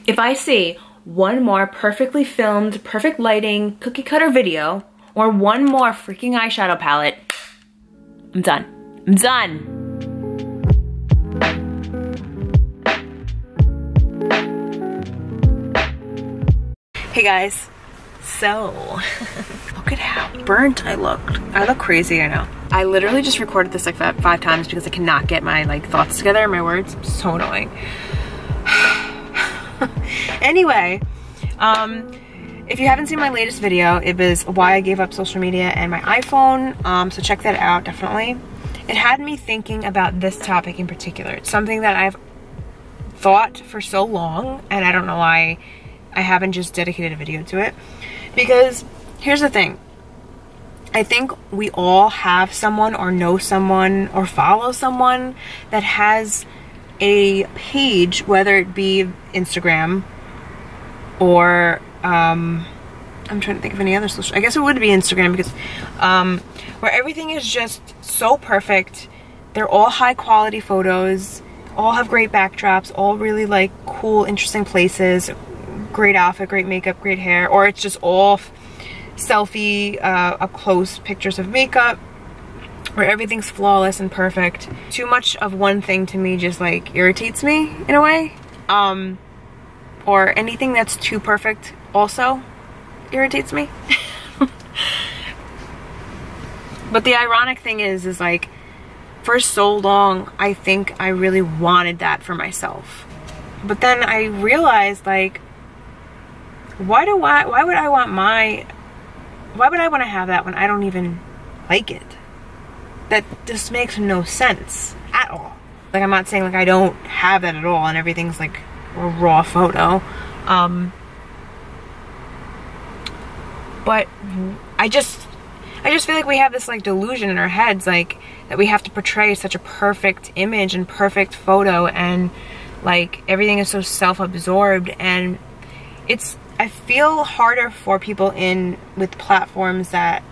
If I see one more perfectly filmed, perfect lighting, cookie cutter video, or one more freaking eyeshadow palette, I'm done. I'm done. Hey guys, so look at how burnt I looked. I look crazy, I know. I literally just recorded this like 5 times because I cannot get my like thoughts together, my words. So annoying. Anyway, if you haven't seen my latest video, it was why I gave up social media and my iPhone, so check that out, definitely. It had me thinking about this topic in particular. It's something that I've thought for so long, and I don't know why I haven't just dedicated a video to it. Because here's the thing. I think we all have someone or know someone or follow someone that has a page, whether it be Instagram or I'm trying to think of any other social, I guess it would be Instagram, because where everything is just so perfect. They're all high quality photos, all have great backdrops, all really like cool, interesting places, great outfit, great makeup, great hair, or it's just all selfie up close pictures of makeup where everything's flawless and perfect. Too much of one thing to me just like irritates me in a way, or anything that's too perfect also irritates me. But the ironic thing is like, for so long I think I really wanted that for myself, but then I realized like, why would I want to have that when I don't even like it? That just makes no sense at all. Like, I'm not saying like I don't have that at all and everything's like a raw photo, but I just feel like we have this like delusion in our heads, like that we have to portray such a perfect image and perfect photo, and like everything is so self-absorbed, and I feel harder for people with platforms that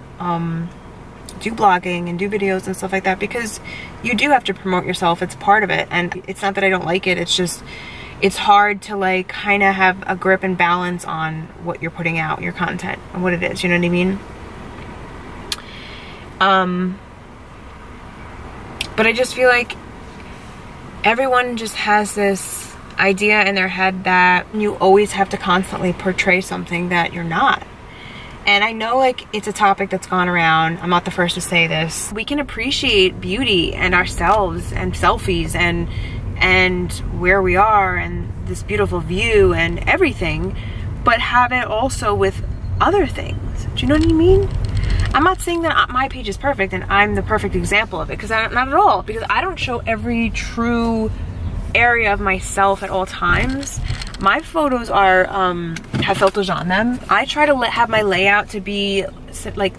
do blogging and do videos and stuff like that, because you do have to promote yourself. It's part of it, and it's not that I don't like it, it's just it's hard to like kind of have a grip and balance on what you're putting out, your content and what it is, you know what I mean? But I just feel like everyone just has this idea in their head that you always have to constantly portray something that you're not. And I know like it's a topic that's gone around. I'm not the first to say this. We can appreciate beauty and ourselves and selfies and where we are and this beautiful view and everything, but have it also with other things. Do you know what I mean? I'm not saying that my page is perfect and I'm the perfect example of it, because I'm not at all, because I don't show every true area of myself at all times. My photos are have filters on them. I try to have my layout to be like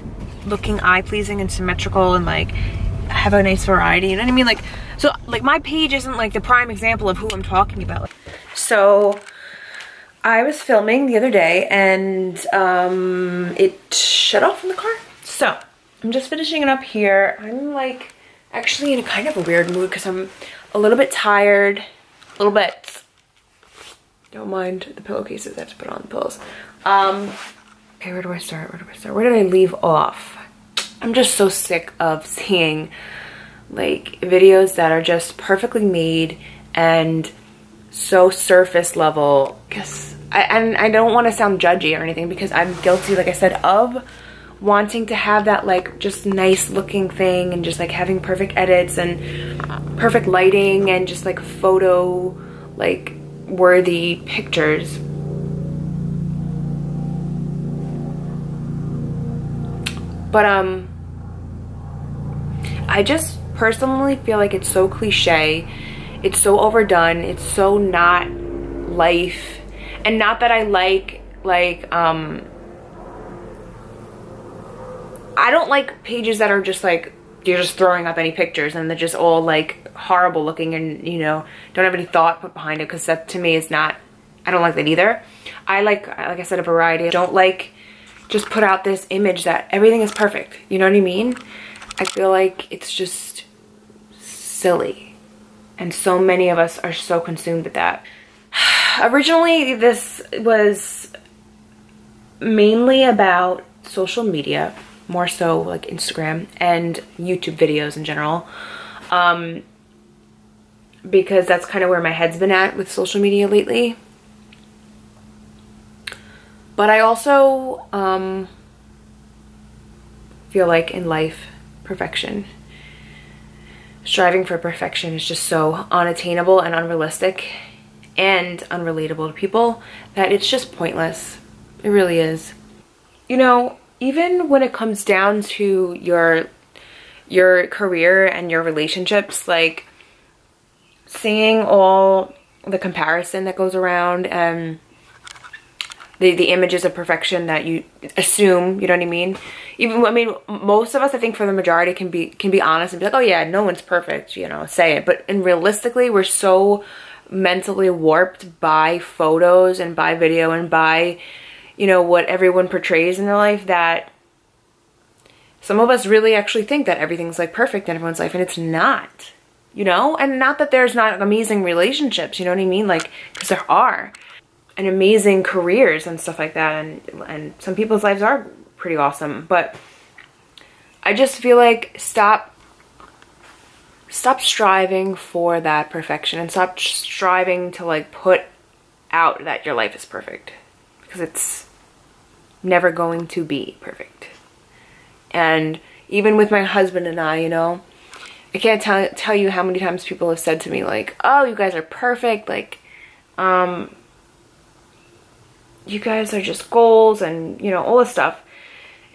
looking eye-pleasing and symmetrical and like have a nice variety, you know what I mean? Like, so like my page isn't like the prime example of who I'm talking about. So I was filming the other day and it shut off in the car. So I'm just finishing it up here. I'm like actually in a kind of a weird mood because I'm a little bit tired, a little bit. Don't mind the pillowcases I have to put on the pillows. Okay, where do I start? Where did I leave off? I'm just so sick of seeing like videos that are just perfectly made and so surface level. I don't want to sound judgy or anything, because I'm guilty, like I said, of wanting to have that like just nice looking thing and just like having perfect edits and perfect lighting and just like photo like worthy pictures. But I just personally feel like it's so cliche, it's so overdone, it's so not life. And not that I like I don't like pages that are just like you're just throwing up any pictures and they're just all like horrible looking and, you know, don't have any thought put behind it, because that to me is not, I don't like that either. I like I said, a variety. I don't like just put out this image that everything is perfect, you know what I mean? I feel like it's just silly, and so many of us are so consumed with that. originally this was mainly about social media, more so like Instagram and YouTube videos in general, because that's kind of where my head's been at with social media lately. But I also feel like in life, striving for perfection is just so unattainable and unrealistic and unrelatable to people that it's just pointless. It really is. You know, even when it comes down to your career and your relationships, like seeing all the comparison that goes around and the images of perfection that you assume, you know what I mean? Even, I mean, most of us, I think for the majority, can be honest and be like, oh yeah, no one's perfect, you know, say it. But realistically, we're so mentally warped by photos and by video and by, you know, what everyone portrays in their life, that some of us really actually think that everything's like perfect in everyone's life, and it's not, you know? And not that there's not amazing relationships, you know what I mean? Like, because there are, and amazing careers and stuff like that, and some people's lives are pretty awesome. But I just feel like stop striving for that perfection, and stop striving to like put out that your life is perfect, because it's never going to be perfect. And even with my husband and I, you know, I can't tell you how many times people have said to me like, oh, you guys are perfect, like you guys are just goals, and you know, all this stuff.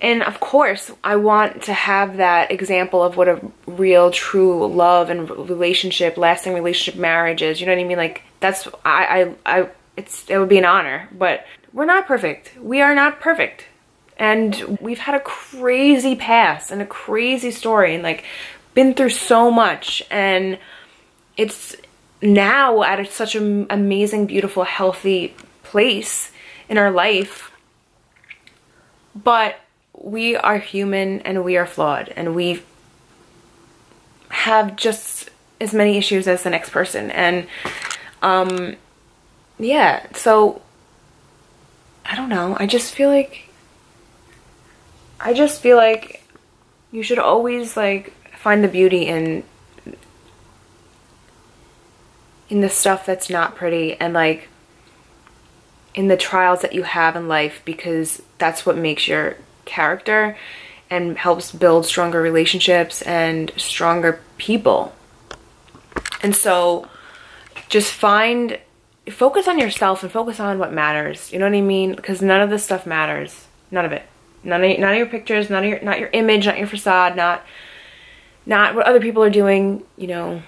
And of course I want to have that example of what a real true love and relationship, lasting relationship, marriage is, you know what I mean? Like, that's it would be an honor. But we're not perfect. We are not perfect, and we've had a crazy past and a crazy story, and like been through so much, and it's now at such an amazing, beautiful, healthy place in our life. But we are human, and we are flawed, and we have just as many issues as the next person. And yeah, so I don't know, I just feel like you should always like find the beauty in the stuff that's not pretty, and like in the trials that you have in life, because that's what makes your character and helps build stronger relationships and stronger people. And so just focus on yourself and focus on what matters, you know what I mean? Because none of this stuff matters. None of it. None of your pictures, not your image, not your facade, not what other people are doing, you know.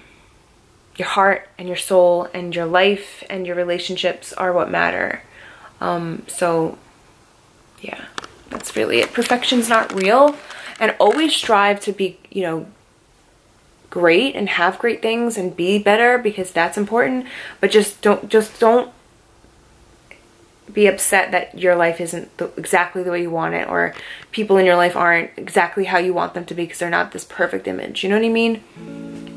Your heart and your soul and your life and your relationships are what matter. So yeah, that's really it. Perfection's not real, and always strive to be, you know, great and have great things and be better, because that's important. But just don't be upset that your life isn't exactly the way you want it, or people in your life aren't exactly how you want them to be, because they're not this perfect image, you know what I mean?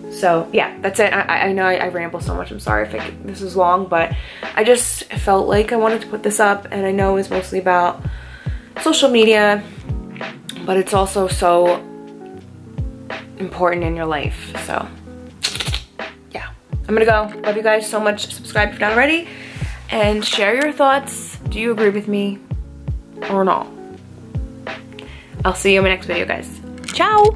So yeah, that's it. I know I ramble so much. I'm sorry if this is long, but I just felt like I wanted to put this up, and I know it's mostly about social media, but it's also so important in your life. So yeah, I'm gonna go. Love you guys so much. Subscribe if you're not already, and share your thoughts. Do you agree with me or not? I'll see you in my next video, guys. Ciao!